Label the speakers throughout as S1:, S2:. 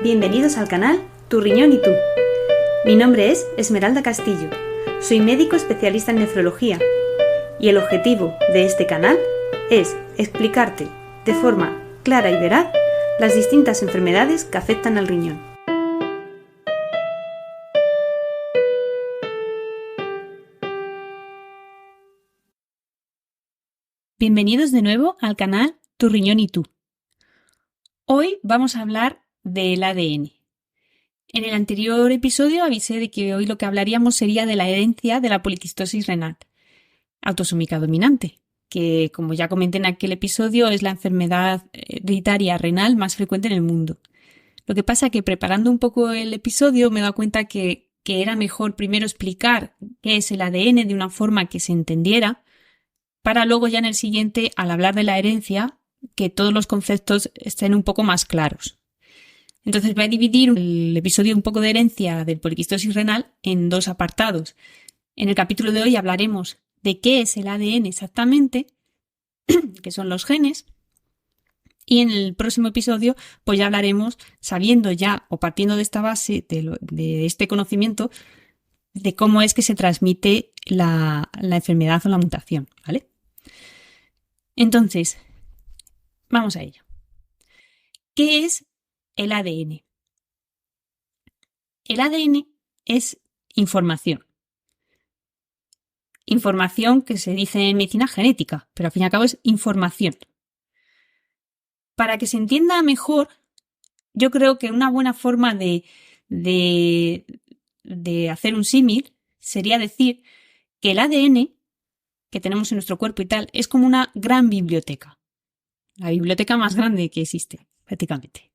S1: Bienvenidos al canal Tu Riñón y Tú. Mi nombre es Esmeralda Castillo, soy médico especialista en nefrología y el objetivo de este canal es explicarte de forma clara y veraz las distintas enfermedades que afectan al riñón. Bienvenidos de nuevo al canal Tu Riñón y Tú. Hoy vamos a hablar del ADN. En el anterior episodio avisé de que hoy lo que hablaríamos sería de la herencia de la poliquistosis renal autosómica dominante, que, como ya comenté en aquel episodio, es la enfermedad hereditaria renal más frecuente en el mundo. Lo que pasa es que preparando un poco el episodio me he dado cuenta que era mejor primero explicar qué es el ADN de una forma que se entendiera, para luego ya en el siguiente, al hablar de la herencia, que todos los conceptos estén un poco más claros. Entonces voy a dividir el episodio un poco de herencia del poliquistosis renal en dos apartados. En el capítulo de hoy hablaremos de qué es el ADN exactamente, que son los genes, y en el próximo episodio pues ya hablaremos, sabiendo ya o partiendo de esta base, de este conocimiento, de cómo es que se transmite la enfermedad o la mutación, ¿vale? Entonces, vamos a ello. ¿Qué es el ADN? El ADN es información. Información que se dice en medicina genética, pero al fin y al cabo es información. Para que se entienda mejor, yo creo que una buena forma de hacer un símil sería decir que el ADN que tenemos en nuestro cuerpo y tal es como una gran biblioteca. La biblioteca más grande que existe, prácticamente.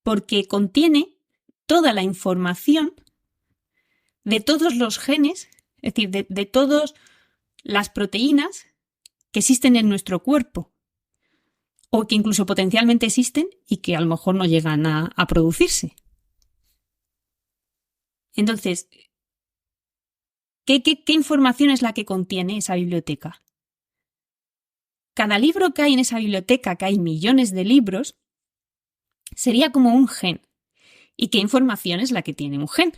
S1: Porque contiene toda la información de todos los genes, es decir, de todas las proteínas que existen en nuestro cuerpo o que incluso potencialmente existen y que a lo mejor no llegan a producirse. Entonces, ¿qué información es la que contiene esa biblioteca? Cada libro que hay en esa biblioteca, que hay millones de libros, sería como un gen. ¿Y qué información es la que tiene un gen?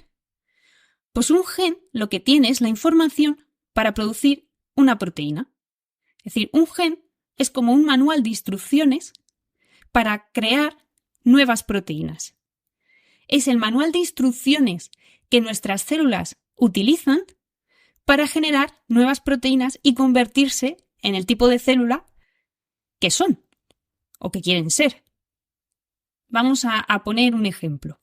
S1: Pues un gen lo que tiene es la información para producir una proteína. Es decir, un gen es como un manual de instrucciones para crear nuevas proteínas. Es el manual de instrucciones que nuestras células utilizan para generar nuevas proteínas y convertirse en el tipo de célula que son o que quieren ser. Vamos a poner un ejemplo.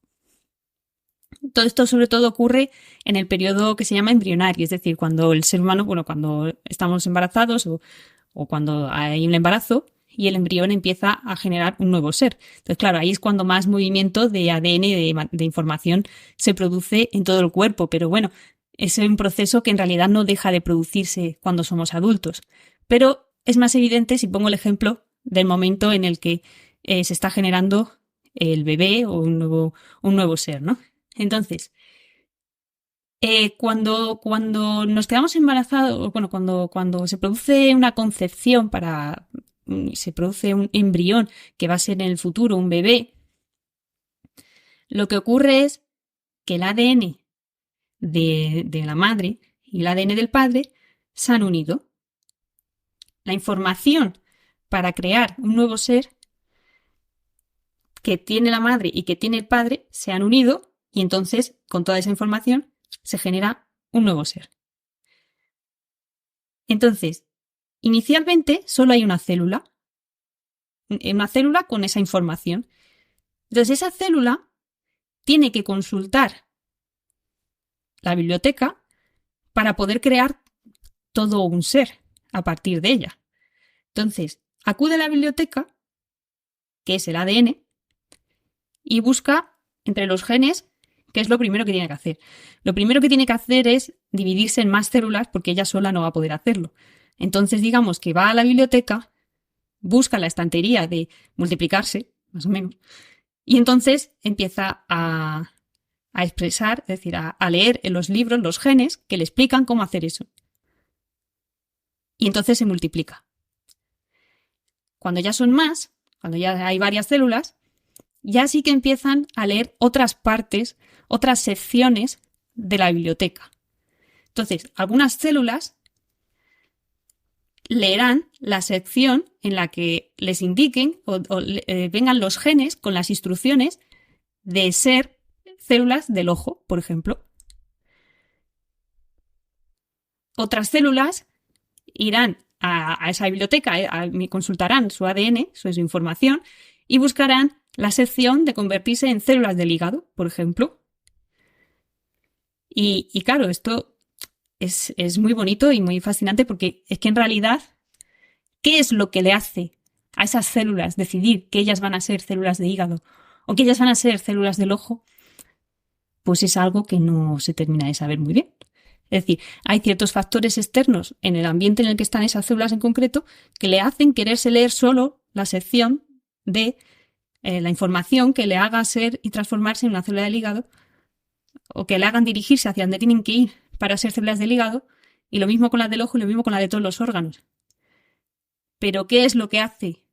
S1: Todo esto sobre todo ocurre en el periodo que se llama embrionario, es decir, cuando el ser humano, cuando estamos embarazados o cuando hay un embarazo y el embrión empieza a generar un nuevo ser. Entonces, claro, ahí es cuando más movimiento de ADN, de información, se produce en todo el cuerpo, pero bueno, es un proceso que en realidad no deja de producirse cuando somos adultos. Pero es más evidente si pongo el ejemplo del momento en el que se está generando el bebé o un nuevo ser, ¿no? Entonces, cuando nos quedamos embarazados, cuando se produce una concepción se produce un embrión que va a ser en el futuro un bebé, lo que ocurre es que el ADN de la madre y el ADN del padre se han unido. La información para crear un nuevo ser que tiene la madre y que tiene el padre se han unido y entonces con toda esa información se genera un nuevo ser. Entonces, inicialmente solo hay una célula con esa información. Entonces esa célula tiene que consultar la biblioteca para poder crear todo un ser a partir de ella. Entonces, acude a la biblioteca, que es el ADN, y busca entre los genes qué es lo primero que tiene que hacer. Lo primero que tiene que hacer es dividirse en más células porque ella sola no va a poder hacerlo. Entonces, digamos que va a la biblioteca, busca la estantería de multiplicarse, más o menos, y entonces empieza a expresar, es decir, a leer en los libros los genes que le explican cómo hacer eso. Y entonces se multiplica. Cuando ya son más, cuando ya hay varias células, ya sí que empiezan a leer otras partes, otras secciones de la biblioteca. Entonces, algunas células leerán la sección en la que les indiquen vengan los genes con las instrucciones de ser células del ojo, por ejemplo. Otras células irán a esa biblioteca, consultarán su ADN, su información, y buscarán la sección de convertirse en células del hígado, por ejemplo. Y claro, esto es muy bonito y muy fascinante porque es que en realidad, ¿qué es lo que le hace a esas células decidir que ellas van a ser células de hígado o que ellas van a ser células del ojo? Pues es algo que no se termina de saber muy bien. Es decir, hay ciertos factores externos en el ambiente en el que están esas células en concreto que le hacen quererse leer solo la sección de la información que le haga ser y transformarse en una célula del hígado, o que le hagan dirigirse hacia donde tienen que ir para ser células del hígado, y lo mismo con las del ojo y lo mismo con la de todos los órganos. Pero ¿qué es lo que hace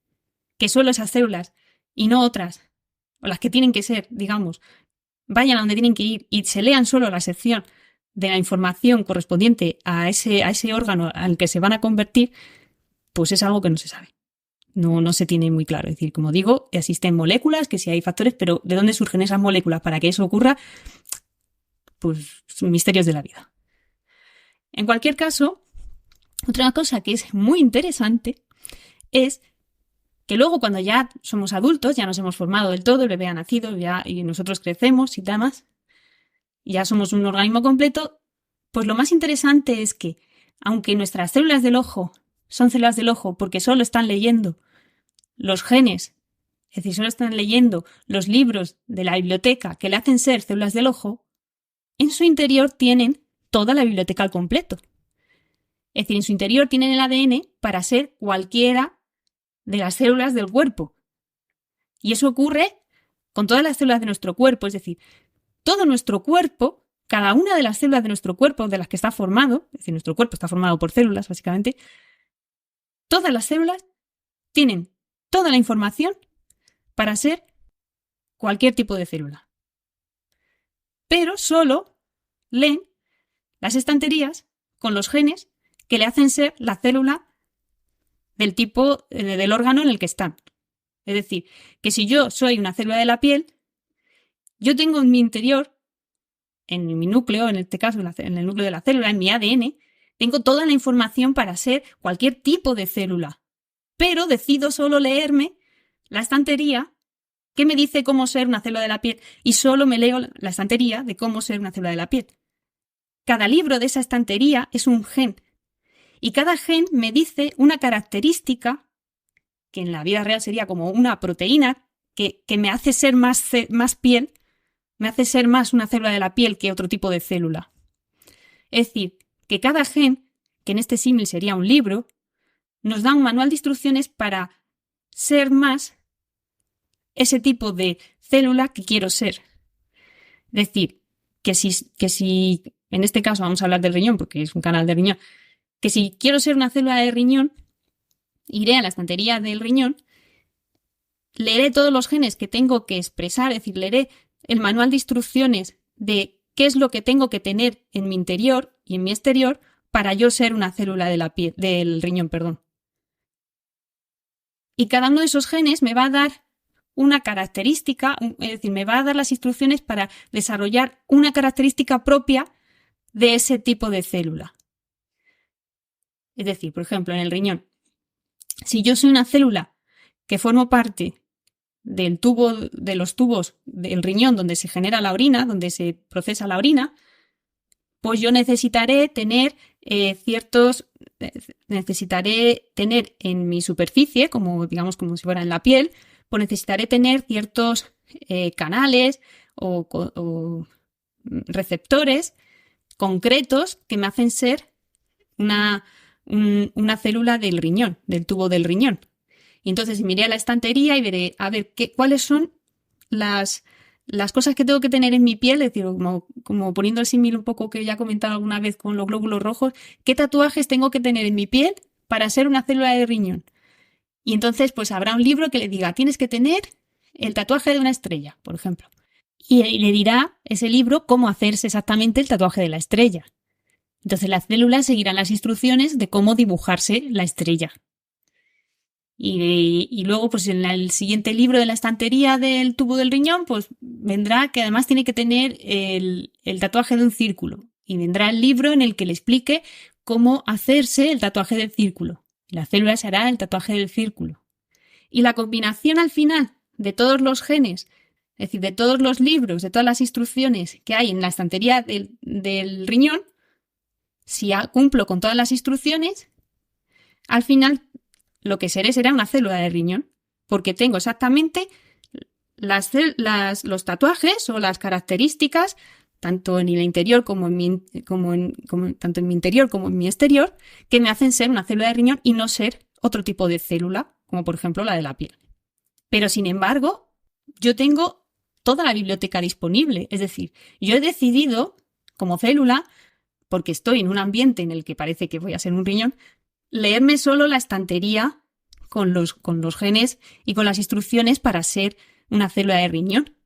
S1: que solo esas células y no otras, o las que tienen que ser, digamos, vayan a donde tienen que ir y se lean solo la sección de la información correspondiente a ese órgano al que se van a convertir? Pues es algo que no se sabe. No se tiene muy claro. Es decir, como digo, existen moléculas, que sí hay factores, pero ¿de dónde surgen esas moléculas para que eso ocurra? Pues misterios de la vida. En cualquier caso, otra cosa que es muy interesante es que luego, cuando ya somos adultos, ya nos hemos formado del todo, el bebé ha nacido y nosotros crecemos y demás, ya somos un organismo completo, pues lo más interesante es que, aunque nuestras células del ojo son células del ojo porque solo están leyendo los genes, es decir, solo están leyendo los libros de la biblioteca que le hacen ser células del ojo, en su interior tienen toda la biblioteca al completo. Es decir, en su interior tienen el ADN para ser cualquiera de las células del cuerpo. Y eso ocurre con todas las células de nuestro cuerpo, es decir, todo nuestro cuerpo, cada una de las células de nuestro cuerpo de las que está formado, es decir, nuestro cuerpo está formado por células, básicamente, todas las células tienen toda la información para ser cualquier tipo de célula. Pero solo leen las estanterías con los genes que le hacen ser la célula del tipo del órgano en el que están. Es decir, que si yo soy una célula de la piel, yo tengo en mi interior, en mi núcleo, en este caso en el núcleo de la célula, en mi ADN, tengo toda la información para ser cualquier tipo de célula. Pero decido solo leerme la estantería que me dice cómo ser una célula de la piel y solo me leo la estantería de cómo ser una célula de la piel. Cada libro de esa estantería es un gen y cada gen me dice una característica que en la vida real sería como una proteína que me hace ser más piel, me hace ser más una célula de la piel que otro tipo de célula. Es decir, que cada gen, que en este símil sería un libro, nos da un manual de instrucciones para ser más ese tipo de célula que quiero ser. Es decir, que si en este caso vamos a hablar del riñón, porque es un canal de riñón, que si quiero ser una célula de riñón, iré a la estantería del riñón, leeré todos los genes que tengo que expresar, es decir, leeré el manual de instrucciones de qué es lo que tengo que tener en mi interior y en mi exterior para yo ser una célula de la piel, del riñón, perdón. Y cada uno de esos genes me va a dar una característica, es decir, me va a dar las instrucciones para desarrollar una característica propia de ese tipo de célula. Es decir, por ejemplo, en el riñón, si yo soy una célula que formo parte de los tubos del riñón donde se genera la orina, donde se procesa la orina, pues yo necesitaré tener en mi superficie, como digamos como si fuera en la piel, pues necesitaré tener ciertos canales o receptores concretos que me hacen ser una célula del riñón, del tubo del riñón. Y entonces miré a la estantería y veré a ver cuáles son las cosas que tengo que tener en mi piel, es decir, como poniendo el símil un poco que ya he comentado alguna vez con los glóbulos rojos, qué tatuajes tengo que tener en mi piel para ser una célula de riñón. Y entonces pues habrá un libro que le diga, tienes que tener el tatuaje de una estrella, por ejemplo. Y le dirá ese libro cómo hacerse exactamente el tatuaje de la estrella. Entonces las células seguirán las instrucciones de cómo dibujarse la estrella. Y luego, pues en el siguiente libro de la estantería del tubo del riñón, pues vendrá que además tiene que tener el tatuaje de un círculo. Y vendrá el libro en el que le explique cómo hacerse el tatuaje del círculo. La célula se hará el tatuaje del círculo. Y la combinación al final de todos los genes, es decir, de todos los libros, de todas las instrucciones que hay en la estantería del riñón, si cumplo con todas las instrucciones, al final lo que será una célula de riñón, porque tengo exactamente los tatuajes o las características, tanto en el interior tanto en mi interior como en mi exterior, que me hacen ser una célula de riñón y no ser otro tipo de célula, como por ejemplo la de la piel. Pero sin embargo, yo tengo toda la biblioteca disponible, es decir, yo he decidido, como célula, porque estoy en un ambiente en el que parece que voy a ser un riñón, leerme solo la estantería con los genes y con las instrucciones para ser una célula de riñón.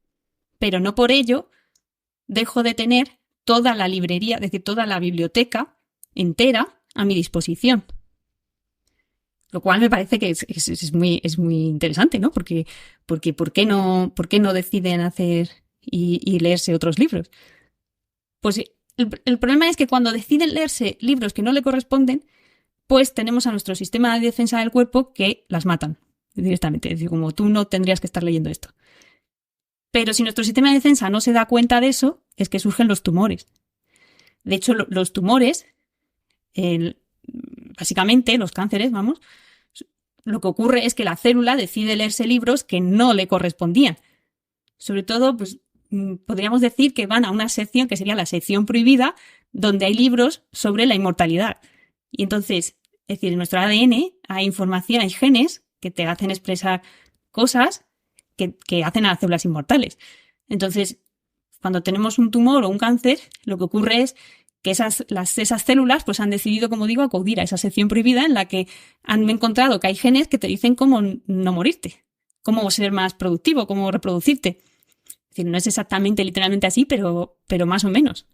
S1: Pero no por ello dejo de tener toda la librería, es decir, toda la biblioteca entera a mi disposición. Lo cual me parece que es muy interesante, ¿no? Porque ¿por qué no deciden hacer y leerse otros libros? Pues el problema es que cuando deciden leerse libros que no le corresponden, pues tenemos a nuestro sistema de defensa del cuerpo que las matan directamente. Es decir, como tú no tendrías que estar leyendo esto. Pero si nuestro sistema de defensa no se da cuenta de eso, es que surgen los tumores. De hecho, los tumores, básicamente los cánceres, vamos, lo que ocurre es que la célula decide leerse libros que no le correspondían. Sobre todo, pues podríamos decir que van a una sección que sería la sección prohibida, donde hay libros sobre la inmortalidad. Y entonces, es decir, en nuestro ADN hay información, hay genes que te hacen expresar cosas que hacen a las células inmortales. Entonces, cuando tenemos un tumor o un cáncer, lo que ocurre es que esas células pues han decidido, como digo, acudir a esa sección prohibida en la que han encontrado que hay genes que te dicen cómo no morirte, cómo ser más productivo, cómo reproducirte. Es decir, no es exactamente literalmente así, pero más o menos.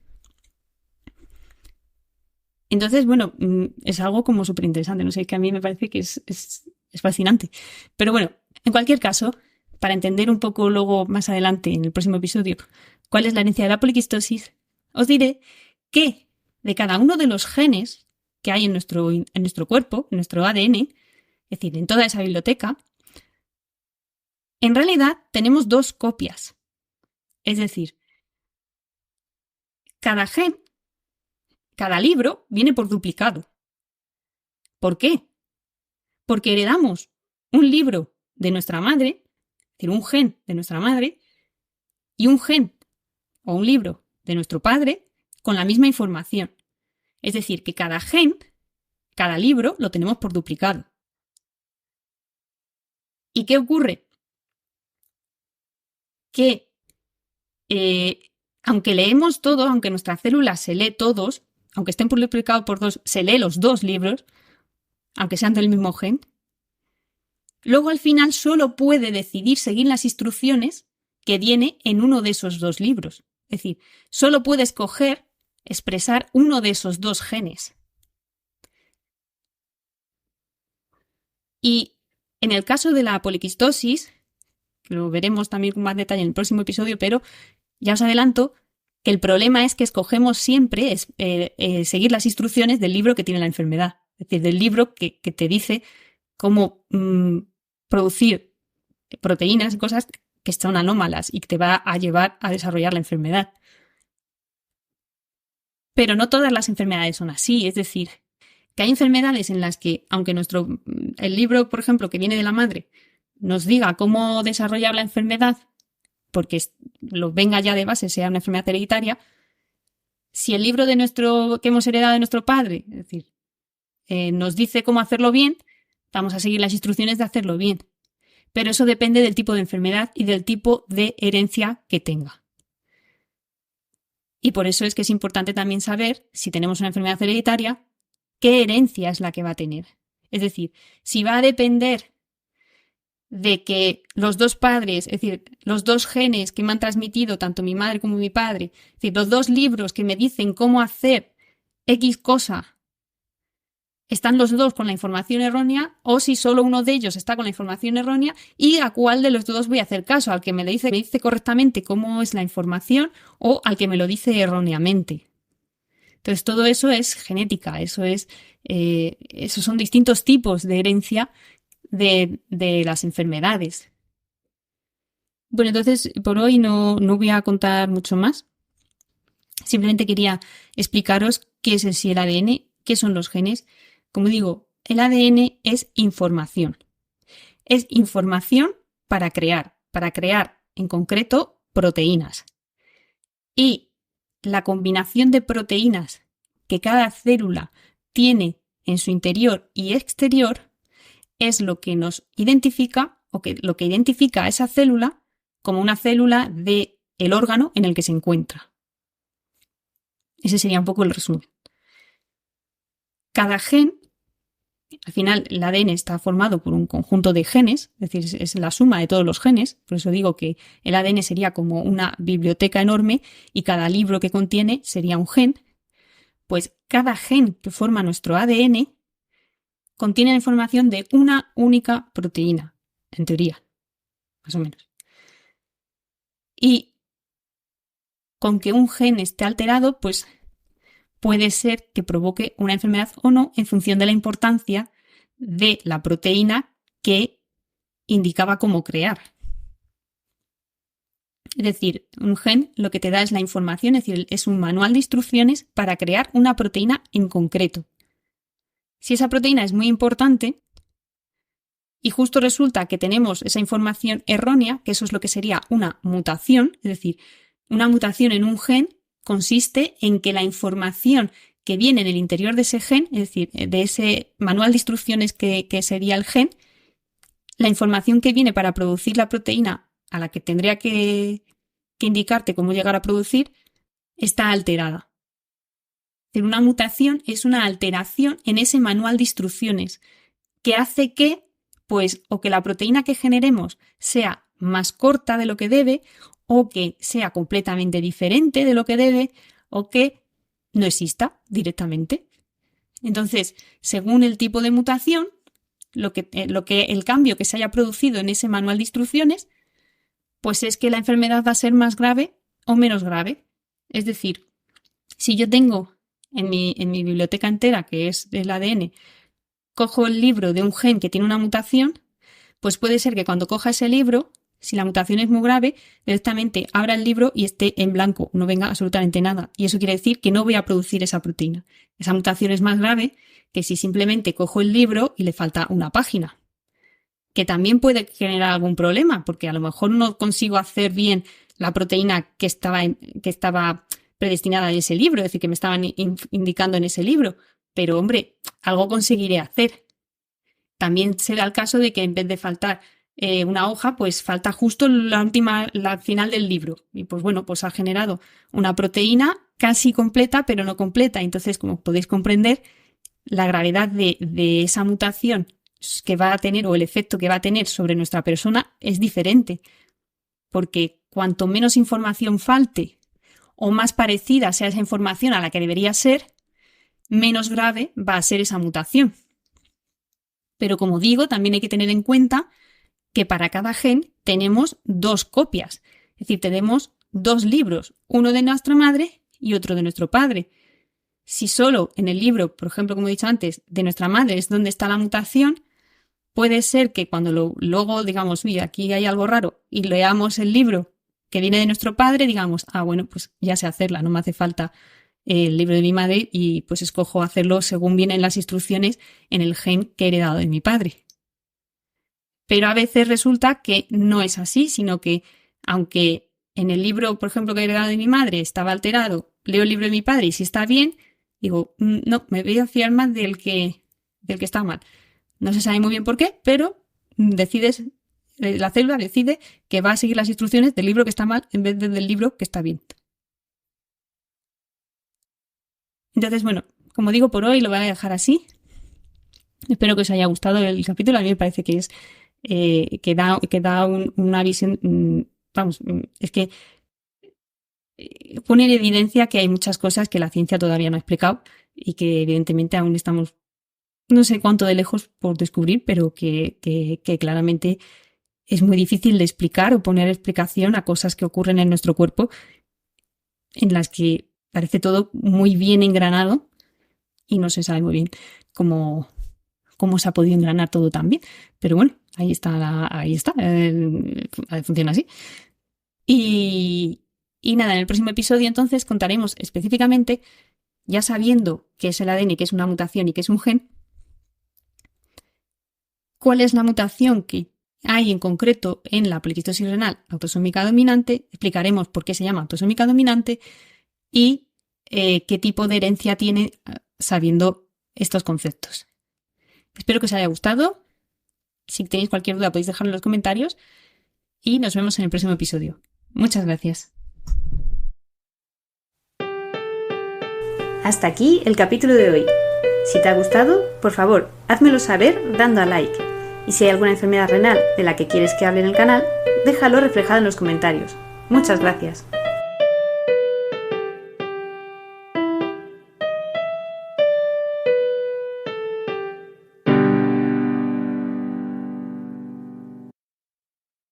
S1: Entonces, bueno, es algo como súper interesante. No sé, que a mí me parece que es fascinante. Pero bueno, en cualquier caso, para entender un poco luego más adelante, en el próximo episodio, cuál es la herencia de la poliquistosis, os diré que de cada uno de los genes que hay en nuestro cuerpo, en nuestro ADN, es decir, en toda esa biblioteca, en realidad tenemos 2 copias. Es decir, cada gen, cada libro viene por duplicado. ¿Por qué? Porque heredamos un libro de nuestra madre, es decir, un gen de nuestra madre, y un gen o un libro de nuestro padre con la misma información. Es decir, que cada gen, cada libro, lo tenemos por duplicado. ¿Y qué ocurre? Que aunque leemos todo, aunque nuestra célula se lee todos, aunque estén duplicados por 2, se lee los 2 libros, aunque sean del mismo gen, luego al final solo puede decidir seguir las instrucciones que viene en uno de esos 2 libros. Es decir, solo puede escoger expresar uno de esos 2 genes. Y en el caso de la poliquistosis, lo veremos también con más detalle en el próximo episodio, pero ya os adelanto que el problema es que escogemos siempre seguir las instrucciones del libro que tiene la enfermedad. Es decir, del libro que te dice cómo producir proteínas y cosas que son anómalas y que te va a llevar a desarrollar la enfermedad. Pero no todas las enfermedades son así. Es decir, que hay enfermedades en las que, aunque el libro, por ejemplo, que viene de la madre, nos diga cómo desarrollar la enfermedad, porque lo venga ya de base, sea una enfermedad hereditaria, si el libro que hemos heredado de nuestro padre, es decir, nos dice cómo hacerlo bien, vamos a seguir las instrucciones de hacerlo bien. Pero eso depende del tipo de enfermedad y del tipo de herencia que tenga. Y por eso es que es importante también saber, si tenemos una enfermedad hereditaria, qué herencia es la que va a tener. Es decir, si va a depender de que los dos padres, es decir, los dos genes que me han transmitido tanto mi madre como mi padre, es decir, los dos libros que me dicen cómo hacer X cosa, están los dos con la información errónea, o si solo uno de ellos está con la información errónea, y a cuál de los dos voy a hacer caso, al que me dice correctamente cómo es la información o al que me lo dice erróneamente. Entonces todo eso es genética, esos son distintos tipos de herencia de las enfermedades. Bueno, entonces por hoy no voy a contar mucho más. Simplemente quería explicaros qué es en sí el ADN, qué son los genes. Como digo, el ADN es información. Es información para crear en concreto proteínas. Y la combinación de proteínas que cada célula tiene en su interior y exterior es lo que nos identifica lo que identifica a esa célula como una célula del órgano en el que se encuentra. Ese sería un poco el resumen. Cada gen, al final el ADN está formado por un conjunto de genes, es decir, es la suma de todos los genes, por eso digo que el ADN sería como una biblioteca enorme y cada libro que contiene sería un gen. Pues cada gen que forma nuestro ADN contiene la información de una única proteína, en teoría, más o menos. Y con que un gen esté alterado, pues puede ser que provoque una enfermedad o no en función de la importancia de la proteína que indicaba cómo crear. Es decir, un gen lo que te da es la información, es decir, es un manual de instrucciones para crear una proteína en concreto. Si esa proteína es muy importante y justo resulta que tenemos esa información errónea, que eso es lo que sería una mutación, es decir, una mutación en un gen consiste en que la información que viene en el interior de ese gen, es decir, de ese manual de instrucciones que sería el gen, la información que viene para producir la proteína a la que tendría que indicarte cómo llegar a producir, está alterada. Una mutación es una alteración en ese manual de instrucciones que hace que, pues, o que la proteína que generemos sea más corta de lo que debe, o que sea completamente diferente de lo que debe, o que no exista directamente. Entonces, según el tipo de mutación, el cambio que se haya producido en ese manual de instrucciones, pues es que la enfermedad va a ser más grave o menos grave. Es decir, si yo tengo en mi biblioteca entera, que es del ADN, cojo el libro de un gen que tiene una mutación, pues puede ser que cuando coja ese libro, si la mutación es muy grave, directamente abra el libro y esté en blanco, no venga absolutamente nada. Y eso quiere decir que no voy a producir esa proteína. Esa mutación es más grave que si simplemente cojo el libro y le falta una página. Que también puede generar algún problema, porque a lo mejor no consigo hacer bien la proteína que estaba predestinada en ese libro, es decir, que me estaban indicando en ese libro. Pero, hombre, algo conseguiré hacer. También será el caso de que en vez de faltar una hoja, pues falta justo la final del libro. Y pues bueno, pues ha generado una proteína casi completa, pero no completa. Entonces, como podéis comprender, la gravedad de esa mutación que va a tener o el efecto que va a tener sobre nuestra persona es diferente. Porque cuanto menos información falte o más parecida sea esa información a la que debería ser, menos grave va a ser esa mutación. Pero como digo, también hay que tener en cuenta que para cada gen tenemos dos copias. Es decir, tenemos dos libros, uno de nuestra madre y otro de nuestro padre. Si solo en el libro, por ejemplo, como he dicho antes, de nuestra madre es donde está la mutación, puede ser que cuando luego digamos, uy, aquí hay algo raro, y leamos el libro que viene de nuestro padre, digamos, bueno, pues ya sé hacerla, no me hace falta el libro de mi madre y pues escojo hacerlo según vienen las instrucciones en el gen que he heredado de mi padre. Pero a veces resulta que no es así, sino que aunque en el libro, por ejemplo, que he heredado de mi madre estaba alterado, leo el libro de mi padre y si está bien, digo, no, me voy a fiar más del que está mal. No se sabe muy bien por qué, pero la célula decide que va a seguir las instrucciones del libro que está mal en vez del libro que está bien. Entonces, bueno, como digo, por hoy lo voy a dejar así. Espero que os haya gustado el capítulo. A mí me parece que es que da una visión, es que pone en evidencia que hay muchas cosas que la ciencia todavía no ha explicado y que evidentemente aún estamos no sé cuánto de lejos por descubrir, pero que claramente es muy difícil de explicar o poner explicación a cosas que ocurren en nuestro cuerpo en las que parece todo muy bien engranado y no se sabe muy bien cómo se ha podido engranar todo tan bien. Pero bueno, ahí está, funciona así. Y nada, en el próximo episodio entonces contaremos específicamente, ya sabiendo qué es el ADN, qué es una mutación y qué es un gen, cuál es la mutación que hay en concreto en la poliquistosis renal autosómica dominante, explicaremos por qué se llama autosómica dominante y qué tipo de herencia tiene sabiendo estos conceptos. Espero que os haya gustado. Si tenéis cualquier duda podéis dejarlo en los comentarios y nos vemos en el próximo episodio. Muchas gracias. Hasta aquí el capítulo de hoy. Si te ha gustado, por favor, házmelo saber dando a like. Y si hay alguna enfermedad renal de la que quieres que hable en el canal, déjalo reflejado en los comentarios. Muchas gracias.